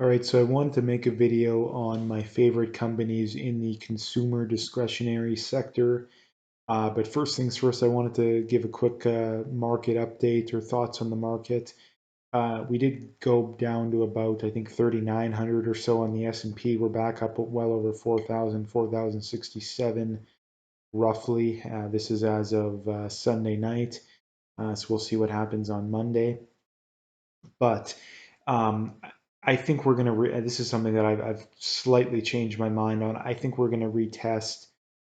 All right, so I wanted to make a video on my favorite companies in the consumer discretionary sector. But first things first, I wanted to give a quick market update or thoughts on the market. We did go down to about, I think, 3,900 or so on the S&P. We're back up well over 4,000, 4,067 roughly. This is as of Sunday night. So we'll see what happens on Monday. But um, I think we're going to, this is something that I've slightly changed my mind on. I think we're going to retest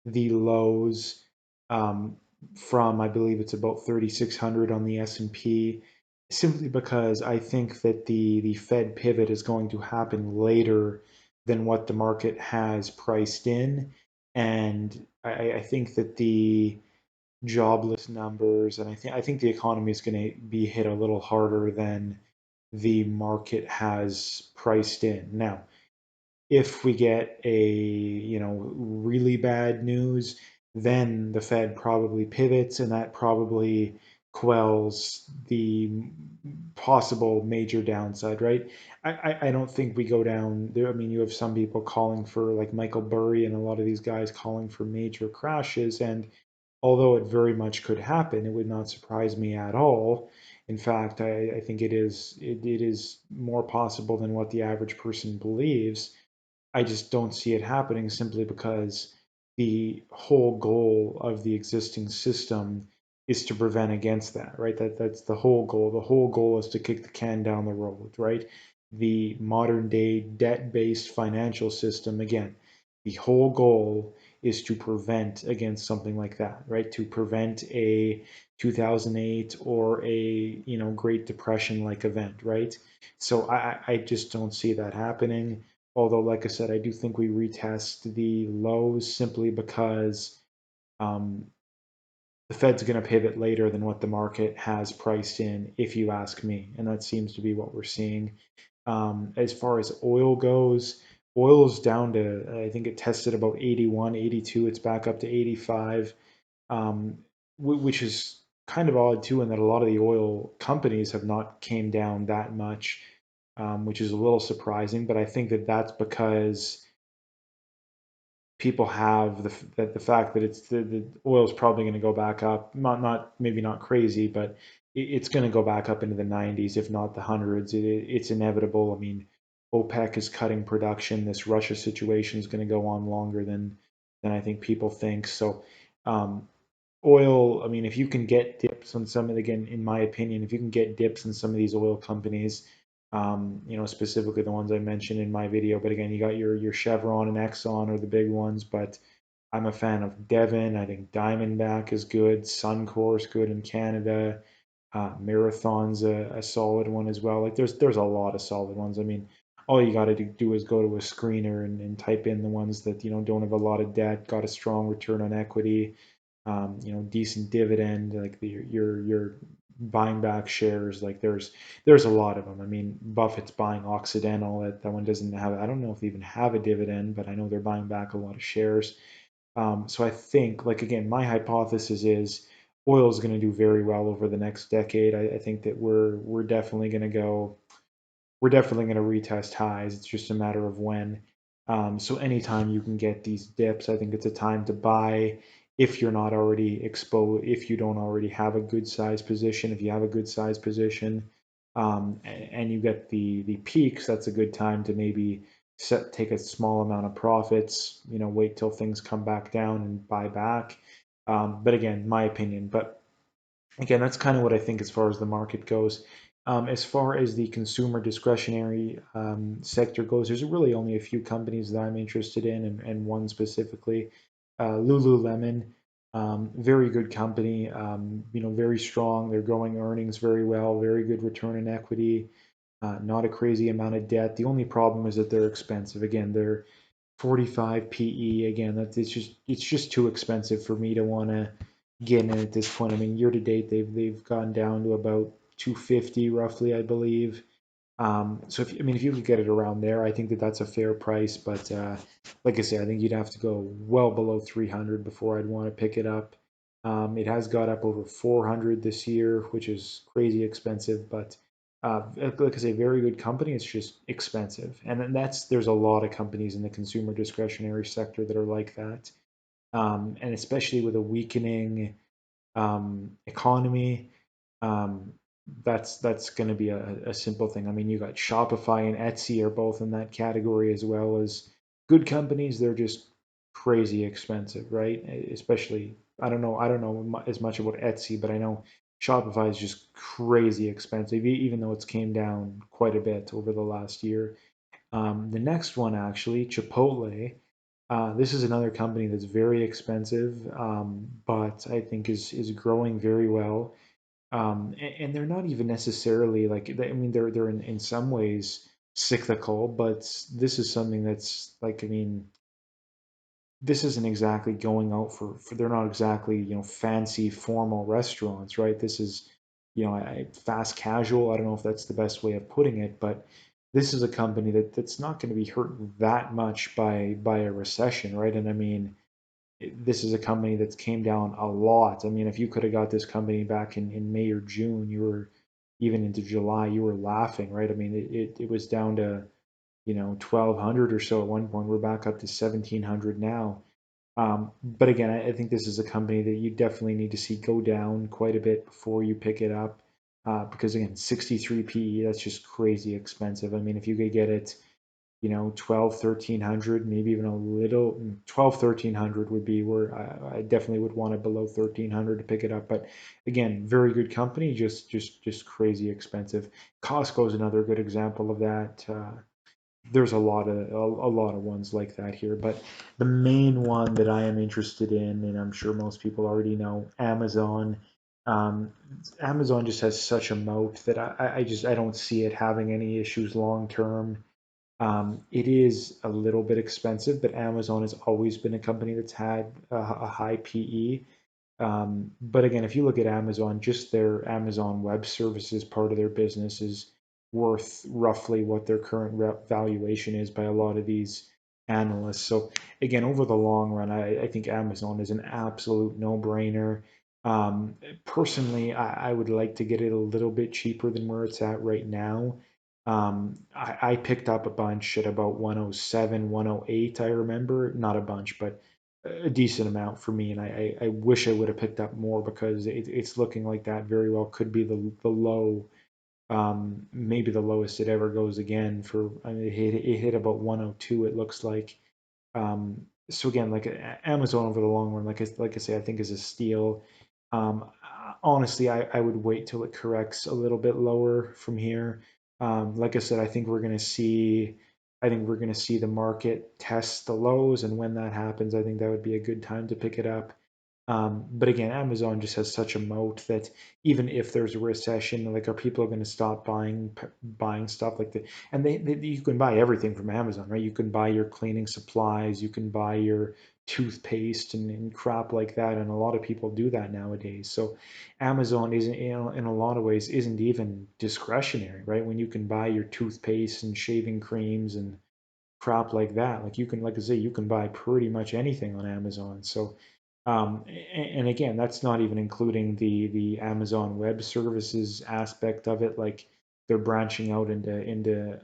the lows um, from, I believe it's about 3,600 on the S&P, simply because I think that the Fed pivot is going to happen later than what the market has priced in. And I think that the jobless numbers, and I think the economy is going to be hit a little harder than the market has priced in. Now, if we get really bad news, then the Fed probably pivots and that probably quells the possible major downside, right? I don't think we go down there. I mean, you have some people calling for, like Michael Burry and a lot of these guys calling for major crashes, and although it very much could happen, it would not surprise me at all. In fact, I think it is more possible than what the average person believes. I just don't see it happening simply because the whole goal of the existing system is to prevent against that, right? That's the whole goal. The whole goal is to kick the can down the road, right? The modern day debt-based financial system, again, the whole goal is to prevent against something like that, right? To prevent a 2008 or a, Great Depression like event, right? So I just don't see that happening. Although, like I said, I do think we retest the lows simply because um, the Fed's going to pivot later than what the market has priced in, if you ask me. And that seems to be what we're seeing. As far as oil goes, oil's down to, I think it tested about 81, 82. It's back up to 85, um, which is kind of odd too, in that a lot of the oil companies have not came down that much, which is a little surprising. But I think that that's because people have the fact that the oil is probably going to go back up, not maybe not crazy, but it's going to go back up into the 90s, if not the hundreds. It's inevitable. I mean, OPEC is cutting production. This Russia situation is going to go on longer than I think people think. So um, oil, I mean, if you can get dips on some of, again, in my opinion, if you can get dips in some of these oil companies, specifically the ones I mentioned in my video, but again, you got your Chevron and Exxon are the big ones, but I'm a fan of Devon. I think Diamondback is good. Suncor is good in Canada. Marathon's a solid one as well. Like there's a lot of solid ones. I mean, all you got to do is go to a screener and type in the ones that don't have a lot of debt, got a strong return on equity, decent dividend, like your buying back shares. Like there's a lot of them. I mean, Buffett's buying Occidental. That one doesn't have. I don't know if they even have a dividend, but I know they're buying back a lot of shares. So I think, like again, my hypothesis is oil is going to do very well over the next decade. I think that we're definitely going to go we're definitely going to retest highs. It's just a matter of when. So anytime you can get these dips, I think it's a time to buy if you're not already exposed, if you don't already have a good size position. If you have a good size position, and you get the peaks, that's a good time to maybe take a small amount of profits. Wait till things come back down and buy back. But again, my opinion. But again, that's kind of what I think as far as the market goes. As far as the consumer discretionary sector goes, there's really only a few companies that I'm interested in, and one specifically, Lululemon. Very good company, very strong. They're growing earnings very well, very good return on equity, not a crazy amount of debt. The only problem is that they're expensive. Again, they're 45 PE. Again, it's just too expensive for me to want to get in at this point. I mean, year to date, they've gone down to about 250 roughly, I believe. So if you could get it around there, I think that that's a fair price. But like I say, I think you'd have to go well below 300 before I'd want to pick it up. It has got up over 400 this year, which is crazy expensive, but like I say, very good company. It's just expensive, and then there's a lot of companies in the consumer discretionary sector that are like that, and especially with a weakening economy, um, that's going to be a simple thing. I mean, you got Shopify and Etsy are both in that category as well as good companies. They're just crazy expensive, right? Especially, I don't know as much about Etsy, but I know Shopify is just crazy expensive, even though it's came down quite a bit over the last year. The next one, actually, Chipotle. This is another company that's very expensive, but I think is growing very well. And they're not even necessarily like I mean they're in some ways cyclical, but this is something that's like I mean this isn't exactly going out for they're not exactly fancy formal restaurants, right? This is fast casual. I don't know if that's the best way of putting it, but this is a company that's not going to be hurt that much by a recession, right? And I mean this is a company that's came down a lot. I mean, if you could have got this company back in May or June, you were even into July, you were laughing, right? I mean, it was down to 1200 or so at one point. We're back up to 1700 now. But again, I think this is a company that you definitely need to see go down quite a bit before you pick it up. Because again, 63 PE, that's just crazy expensive. I mean, if you could get it 12, 1300, maybe even a little 12, 1300 would be where I definitely would want it below 1300 to pick it up. But again, very good company, just crazy expensive. Costco is another good example of that. There's a lot of ones like that here, but the main one that I am interested in, and I'm sure most people already know, Amazon. Um, Amazon just has such a moat that I don't see it having any issues long term. It is a little bit expensive, but Amazon has always been a company that's had a high PE. But again, if you look at Amazon, just their Amazon Web Services part of their business is worth roughly what their current valuation is by a lot of these analysts. So again, over the long run, I think Amazon is an absolute no-brainer. Um, Personally, I would like to get it a little bit cheaper than where it's at right now. I picked up a bunch at about 107, 108, I remember. Not a bunch, but a decent amount for me, and I wish I would have picked up more because it's looking like that very well could be the low, maybe the lowest it ever goes again. For I mean, it hit about 102. It looks like. So again, like Amazon over the long run, like I say, I think is a steal. Honestly, I would wait till it corrects a little bit lower from here. Like I said, I think we're gonna see the market test the lows, and when that happens, I think that would be a good time to pick it up. But again, Amazon just has such a moat that even if there's a recession, like are people going to stop buying stuff like that? And you can buy everything from Amazon, right? You can buy your cleaning supplies, you can buy your toothpaste and crap like that, and a lot of people do that nowadays. So Amazon isn't in a lot of ways isn't even discretionary, right? When you can buy your toothpaste and shaving creams and crap like that. Like you can, like I say, you can buy pretty much anything on Amazon. So, and again, that's not even including the Amazon Web Services aspect of it. Like they're branching out into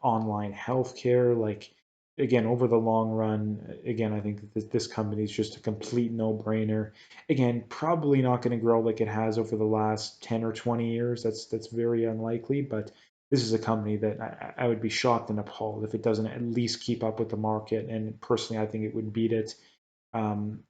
online healthcare. Like again, over the long run, again, I think that this company is just a complete no-brainer. Again, probably not going to grow like it has over the last 10 or 20 years. That's very unlikely, but this is a company that I would be shocked and appalled if it doesn't at least keep up with the market. And personally, I think it would beat it. Um,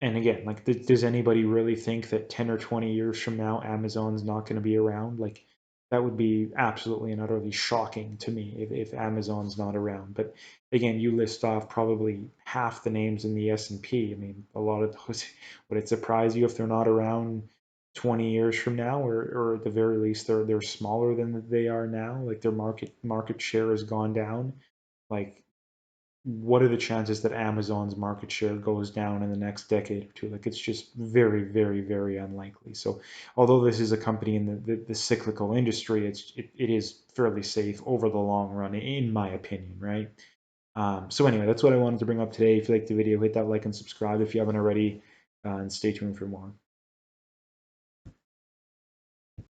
and again, like, does anybody really think that 10 or 20 years from now, Amazon's not going to be around? Like, that would be absolutely and utterly shocking to me if Amazon's not around. But again, you list off probably half the names in the S&P. I mean, a lot of those, would it surprise you if they're not around 20 years from now, or at the very least, they're smaller than they are now? Like their market share has gone down. Like what are the chances that Amazon's market share goes down in the next decade or two? Like it's just very, very, very unlikely. So although this is a company in the cyclical industry, it is fairly safe over the long run, in my opinion, right? So anyway, that's what I wanted to bring up today. If you liked the video, hit that like and subscribe if you haven't already, and stay tuned for more.